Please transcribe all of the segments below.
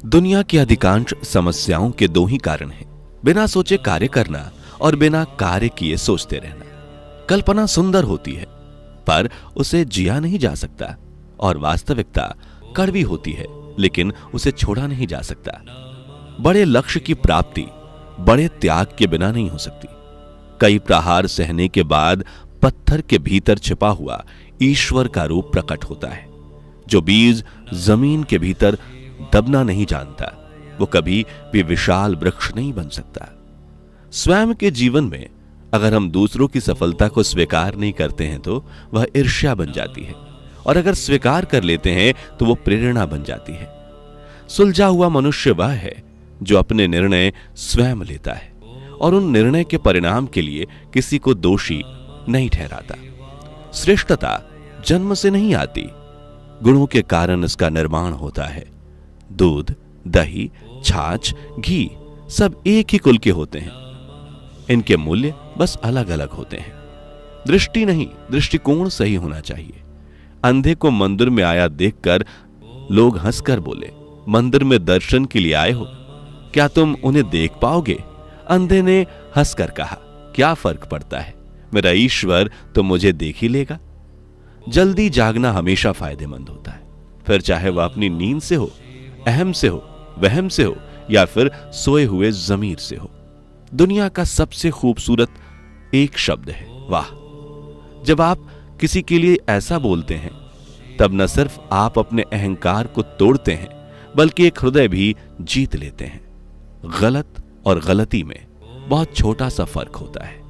दुनिया की अधिकांश समस्याओं के दो ही कारण हैं, बिना सोचे कार्य करना और बिना कार्य किए सोचते रहना। कल्पना सुंदर होती है पर उसे जिया नहीं जा सकता, और वास्तविकता कड़वी होती है लेकिन उसे छोड़ा नहीं जा सकता। बड़े लक्ष्य की प्राप्ति बड़े त्याग के बिना नहीं हो सकती। कई प्रहार सहने के बाद पत्थर के भीतर छिपा हुआ ईश्वर का रूप प्रकट होता है। जो बीज जमीन के भीतर दबना नहीं जानता, वो कभी भी विशाल वृक्ष नहीं बन सकता। स्वयं के जीवन में अगर हम दूसरों की सफलता को स्वीकार नहीं करते हैं तो वह ईर्ष्या बन जाती है, और अगर स्वीकार कर लेते हैं तो वो प्रेरणा बन जाती है। सुलझा हुआ मनुष्य वह है जो अपने निर्णय स्वयं लेता है और उन निर्णय के परिणाम के लिए किसी को दोषी नहीं ठहराता। श्रेष्ठता जन्म से नहीं आती, गुणों के कारण इसका निर्माण होता है। दूध, दही, छाछ, घी सब एक ही कुल के होते हैं। इनके मूल्य बस अलग अलग होते हैं। दृष्टि नहीं, दृष्टिकोण सही होना चाहिए। अंधे को मंदिर में आया देखकर लोग हंसकर बोले, मंदिर में दर्शन के लिए आए हो, क्या तुम उन्हें देख पाओगे? अंधे ने हंसकर कहा, क्या फर्क पड़ता है, मेरा ईश्वर तो मुझे देख ही लेगा। जल्दी जागना हमेशा फायदेमंद होता है, फिर चाहे वह अपनी नींद से हो, अहम से हो, वहम से हो या फिर सोए हुए जमीर से हो। दुनिया का सबसे खूबसूरत एक शब्द है, वाह। जब आप किसी के लिए ऐसा बोलते हैं तब न सिर्फ आप अपने अहंकार को तोड़ते हैं बल्कि एक हृदय भी जीत लेते हैं। गलत और गलती में बहुत छोटा सा फर्क होता है।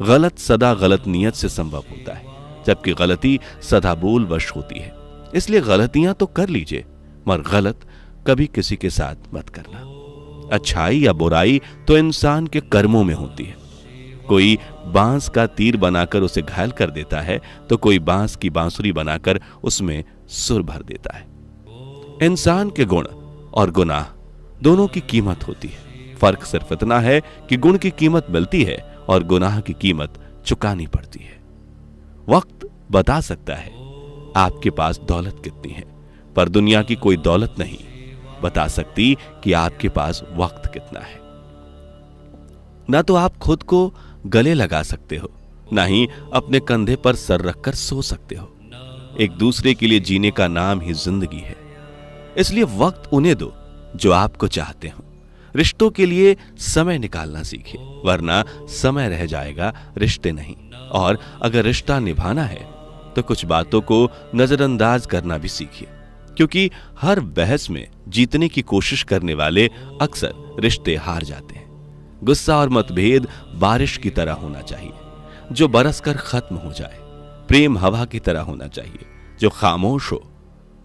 गलत सदा गलत नियत से संभव होता है, जबकि गलती सदा बोलवश होती है। इसलिए गलतियां तो कर लीजिए, मगर गलत कभी किसी के साथ मत करना। अच्छाई या बुराई तो इंसान के कर्मों में होती है। कोई बांस का तीर बनाकर उसे घायल कर देता है तो कोई बांस की बांसुरी बनाकर उसमें सुर भर देता है। इंसान के गुण और गुनाह दोनों की कीमत होती है। फर्क सिर्फ इतना है कि गुण की कीमत मिलती है और गुनाह की कीमत चुकानी पड़ती है। वक्त बता सकता है आपके पास दौलत कितनी है, पर दुनिया की कोई दौलत नहीं बता सकती कि आपके पास वक्त कितना है। ना तो आप खुद को गले लगा सकते हो, ना ही अपने कंधे पर सर रखकर सो सकते हो। एक दूसरे के लिए जीने का नाम ही जिंदगी है। इसलिए वक्त उन्हें दो जो आपको चाहते हो। रिश्तों के लिए समय निकालना सीखिए, वरना समय रह जाएगा, रिश्ते नहीं। और अगर रिश्ता निभाना है तो कुछ बातों को नजरअंदाज करना भी सीखिए, क्योंकि हर बहस में जीतने की कोशिश करने वाले अक्सर रिश्ते हार जाते हैं। गुस्सा और मतभेद बारिश की तरह होना चाहिए जो बरसकर खत्म हो जाए। प्रेम हवा की तरह होना चाहिए जो खामोश हो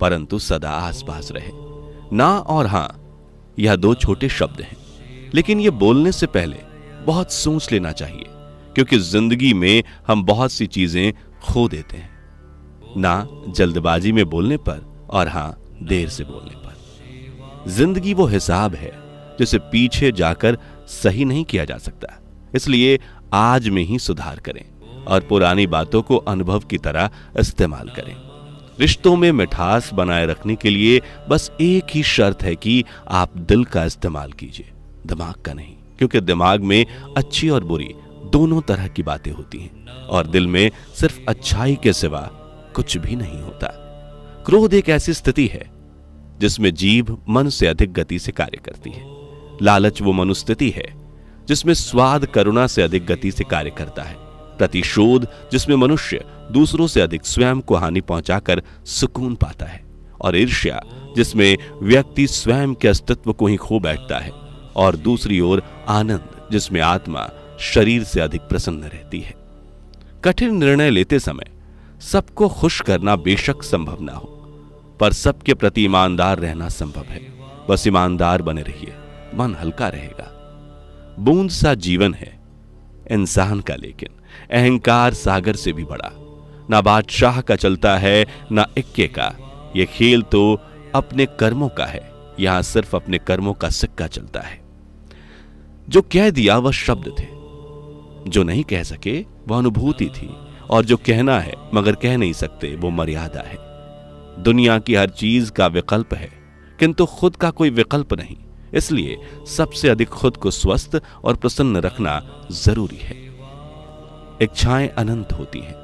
परंतु सदा आसपास रहे। ना और हां, यह दो छोटे शब्द हैं, लेकिन ये बोलने से पहले बहुत सोच लेना चाहिए, क्योंकि जिंदगी में हम बहुत सी चीजें खो देते हैं। ना जल्दबाजी में बोलने पर और हां देर से बोलने पर। जिंदगी वो हिसाब है जिसे पीछे जाकर सही नहीं किया जा सकता। इसलिए आज में ही सुधार करें और पुरानी बातों को अनुभव की तरह इस्तेमाल करें। रिश्तों में मिठास बनाए रखने के लिए बस एक ही शर्त है कि आप दिल का इस्तेमाल कीजिए, दिमाग का नहीं, क्योंकि दिमाग में अच्छी और बुरी दोनों तरह की बातें होती हैं और दिल में सिर्फ अच्छाई के सिवा कुछ भी नहीं होता। क्रोध एक ऐसी स्थिति है जिसमें जीभ मन से अधिक गति से कार्य करती है। लालच वो मनुस्थिति है जिसमें स्वाद करुणा से अधिक गति से कार्य करता है। प्रतिशोध जिसमें मनुष्य दूसरों से अधिक स्वयं को हानि पहुंचाकर सुकून पाता है। और ईर्ष्या जिसमें व्यक्ति स्वयं के अस्तित्व को ही खो बैठता है। और दूसरी ओर आनंद जिसमें आत्मा शरीर से अधिक प्रसन्न रहती है। कठिन निर्णय लेते समय सबको खुश करना बेशक संभव ना हो, पर सबके प्रति ईमानदार रहना संभव है। बस ईमानदार बने रहिए, मन हल्का रहेगा। बूंद सा जीवन है इंसान का, लेकिन अहंकार सागर से भी बड़ा। ना बादशाह का चलता है ना इक्के का, यह खेल तो अपने कर्मों का है। यहां सिर्फ अपने कर्मों का सिक्का चलता है। जो कह दिया वह शब्द थे, जो नहीं कह सके वह अनुभूति थी, और जो कहना है मगर कह नहीं सकते वो मर्यादा है। दुनिया की हर चीज का विकल्प है, किंतु खुद का कोई विकल्प नहीं। इसलिए सबसे अधिक खुद को स्वस्थ और प्रसन्न रखना जरूरी है। इच्छाएं अनंत होती हैं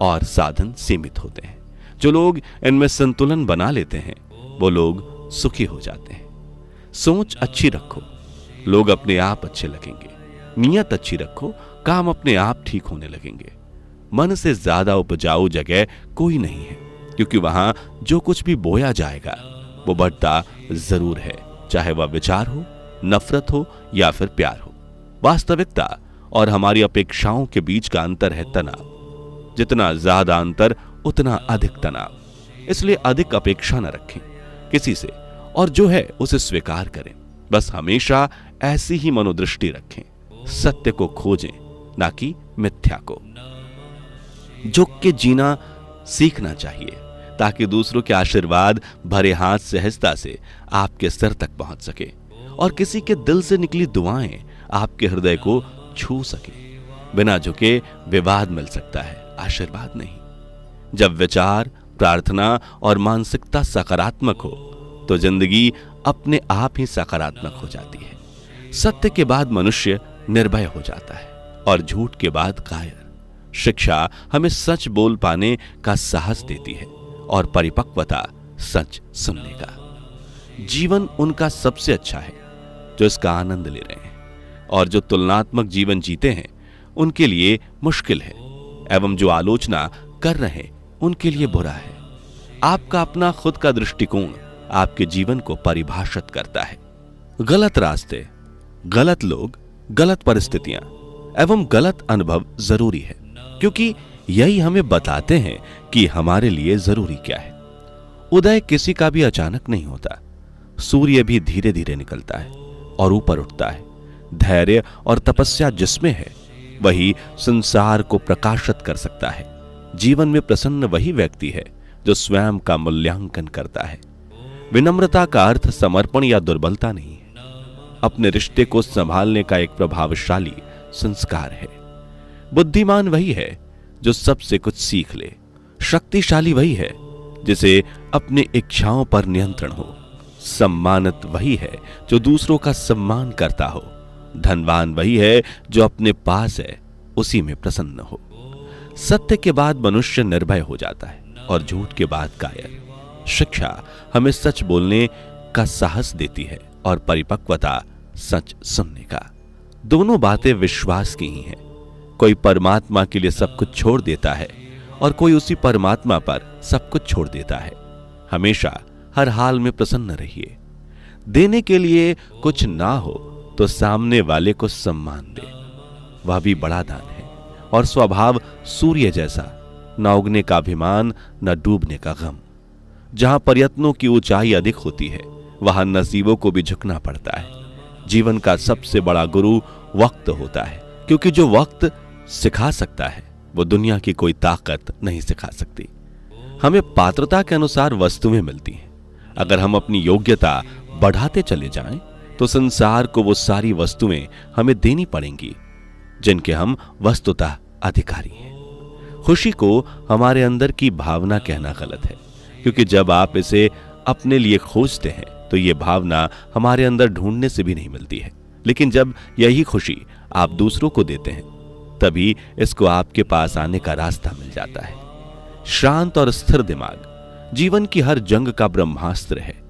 और साधन सीमित होते हैं। जो लोग इनमें संतुलन बना लेते हैं वो लोग सुखी हो जाते हैं। सोच अच्छी रखो, लोग अपने आप अच्छे लगेंगे। नीयत अच्छी रखो, काम अपने आप ठीक होने लगेंगे। मन से ज्यादा उपजाऊ जगह कोई नहीं है, क्योंकि वहां जो कुछ भी बोया जाएगा वो बढ़ता जरूर है, चाहे वह विचार हो, नफरत हो या फिर प्यार हो। वास्तविकता और हमारी अपेक्षाओं के बीच का अंतर है तनाव। जितना ज्यादा अंतर उतना अधिक तनाव। इसलिए अधिक अपेक्षा न रखें किसी से, और जो है उसे स्वीकार करें। बस हमेशा ऐसी ही मनोदृष्टि रखें। सत्य को खोजें, ना कि मिथ्या को। झुक के जीना सीखना चाहिए ताकि दूसरों के आशीर्वाद भरे हाथ सहजता से आपके सिर तक पहुंच सके और किसी के दिल से निकली दुआएं आपके हृदय को छू सके। बिना झुके विवाद मिल सकता है, आशीर्वाद नहीं। जब विचार, प्रार्थना और मानसिकता सकारात्मक हो तो जिंदगी अपने आप ही सकारात्मक हो जाती है। सत्य के बाद मनुष्य निर्भय हो जाता है और झूठ के बाद कायर। शिक्षा हमें सच बोल पाने का साहस देती है और परिपक्वता सच सुनने का। जीवन उनका सबसे अच्छा है जो इसका आनंद ले रहे हैं, और जो तुलनात्मक जीवन जीते हैं उनके लिए मुश्किल है, एवं जो आलोचना कर रहे हैं उनके लिए बुरा है। आपका अपना खुद का दृष्टिकोण आपके जीवन को परिभाषित करता है। गलत रास्ते, गलत लोग, गलत परिस्थितियां एवं गलत अनुभव जरूरी है, क्योंकि यही हमें बताते हैं कि हमारे लिए जरूरी क्या है। उदय किसी का भी अचानक नहीं होता। सूर्य भी धीरे धीरे निकलता है और ऊपर उठता है। धैर्य और तपस्या जिसमें है वही संसार को प्रकाशित कर सकता है। जीवन में प्रसन्न वही व्यक्ति है जो स्वयं का मूल्यांकन करता है। विनम्रता का अर्थ समर्पण या दुर्बलता नहीं है, अपने रिश्ते को संभालने का एक प्रभावशाली संस्कार है। बुद्धिमान वही है जो सबसे कुछ सीख ले। शक्तिशाली वही है जिसे अपनी इच्छाओं पर नियंत्रण हो। सम्मानित वही है जो दूसरों का सम्मान करता हो। धनवान वही है जो अपने पास है उसी में प्रसन्न हो। सत्य के बाद मनुष्य निर्भय हो जाता है और झूठ के बाद कायर। शिक्षा हमें सच बोलने का साहस देती है और परिपक्वता सच सुनने का। दोनों बातें विश्वास की ही हैं। कोई परमात्मा के लिए सब कुछ छोड़ देता है और कोई उसी परमात्मा पर सब कुछ छोड़ देता है। हमेशा हर हाल में प्रसन्न रहिए। देने के लिए कुछ ना हो तो सामने वाले को सम्मान दे, वह भी बड़ा दान है। और स्वभाव सूर्य जैसा, न उगने का अभिमान न डूबने का गम। जहां प्रयत्नों की ऊंचाई अधिक होती है वहां नसीबों को भी झुकना पड़ता है। जीवन का सबसे बड़ा गुरु वक्त होता है, क्योंकि जो वक्त सिखा सकता है वो दुनिया की कोई ताकत नहीं सिखा सकती। हमें पात्रता के अनुसार वस्तुएं मिलती हैं। अगर हम अपनी योग्यता बढ़ाते चले जाएं तो संसार को वो सारी वस्तुएं हमें देनी पड़ेंगी जिनके हम वस्तुतः अधिकारी हैं। खुशी को हमारे अंदर की भावना कहना गलत है, क्योंकि जब आप इसे अपने लिए खोजते हैं तो ये भावना हमारे अंदर ढूंढने से भी नहीं मिलती है। लेकिन जब यही खुशी आप दूसरों को देते हैं तभी इसको आपके पास आने का रास्ता मिल जाता है। शांत और स्थिर दिमाग जीवन की हर जंग का ब्रह्मास्त्र है।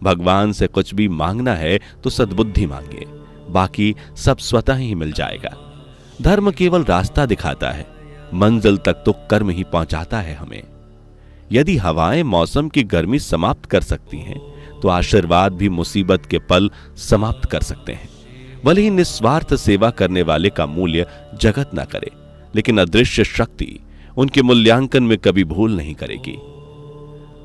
भगवान से कुछ भी मांगना है तो सद्बुद्धि मांगिए, बाकी सब स्वतः ही मिल जाएगा। धर्म केवल रास्ता दिखाता है, मंजिल तक तो कर्म ही पहुंचाता है हमें। यदि हवाएं मौसम की गर्मी समाप्त कर सकती हैं तो आशीर्वाद भी मुसीबत के पल समाप्त कर सकते हैं। भले ही निस्वार्थ सेवा करने वाले का मूल्य जगत ना करे, लेकिन अदृश्य शक्ति उनके मूल्यांकन में कभी भूल नहीं करेगी।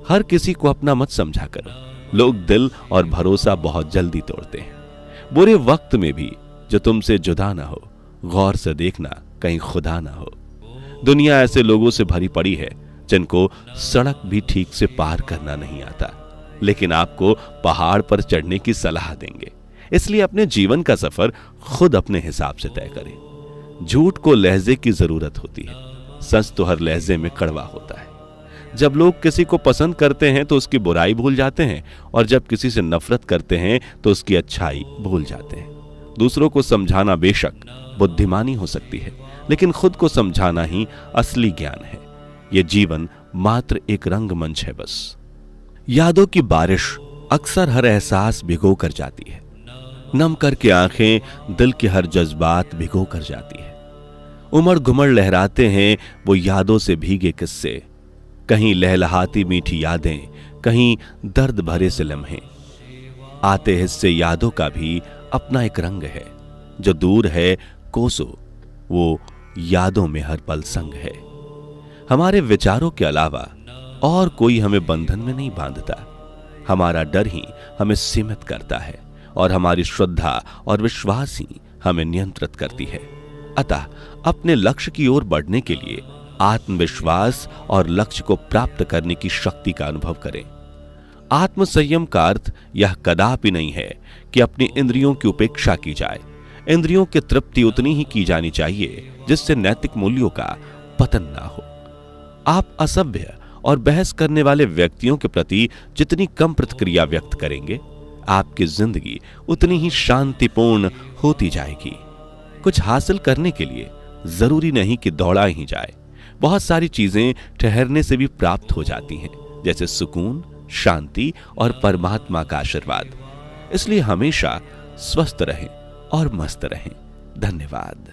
हर किसी को अपना मत समझा करो। लोग दिल और भरोसा बहुत जल्दी तोड़ते हैं। बुरे वक्त में भी जो तुमसे जुदा ना हो, गौर से देखना कहीं खुदा ना हो। दुनिया ऐसे लोगों से भरी पड़ी है जिनको सड़क भी ठीक से पार करना नहीं आता, लेकिन आपको पहाड़ पर चढ़ने की सलाह देंगे। इसलिए अपने जीवन का सफर खुद अपने हिसाब से तय करें। झूठ को लहजे की जरूरत होती है, सच तो हर लहजे में कड़वा होता है। जब लोग किसी को पसंद करते हैं तो उसकी बुराई भूल जाते हैं, और जब किसी से नफरत करते हैं तो उसकी अच्छाई भूल जाते हैं। दूसरों को समझाना बेशक बुद्धिमानी हो सकती है, लेकिन खुद को समझाना ही असली ज्ञान है। यह जीवन मात्र एक रंगमंच है बस। यादों की बारिश अक्सर हर एहसास भिगो कर जाती है। नम करके आंखें दिल के हर जज्बात भिगो कर जाती है। उमड़ घुमड़ लहराते हैं वो यादों से भीगे किस्से, कहीं लहलहाती मीठी यादें, कहीं दर्द भरे से लम्हे। आते हिस्से यादों का भी अपना एक रंग है, जो दूर है कोसों, वो यादों में हर पल संग है। हमारे विचारों के अलावा और कोई हमें बंधन में नहीं बांधता। हमारा डर ही हमें सीमित करता है, और हमारी श्रद्धा और विश्वास ही हमें नियंत्रित करती है। अतः अपने लक्ष्य की ओर बढ़ने के लिए आत्मविश्वास और लक्ष्य को प्राप्त करने की शक्ति का अनुभव करें। आत्मसंयम का अर्थ यह कदापि नहीं है कि अपनी इंद्रियों की उपेक्षा की जाए। इंद्रियों की तृप्ति उतनी ही की जानी चाहिए जिससे नैतिक मूल्यों का पतन ना हो। आप असभ्य और बहस करने वाले व्यक्तियों के प्रति जितनी कम प्रतिक्रिया व्यक्त करेंगे, आपकी जिंदगी उतनी ही शांतिपूर्ण होती जाएगी। कुछ हासिल करने के लिए जरूरी नहीं कि दौड़ा ही जाए। बहुत सारी चीजें ठहरने से भी प्राप्त हो जाती हैं, जैसे सुकून, शांति और परमात्मा का आशीर्वाद। इसलिए हमेशा स्वस्थ रहें और मस्त रहें। धन्यवाद।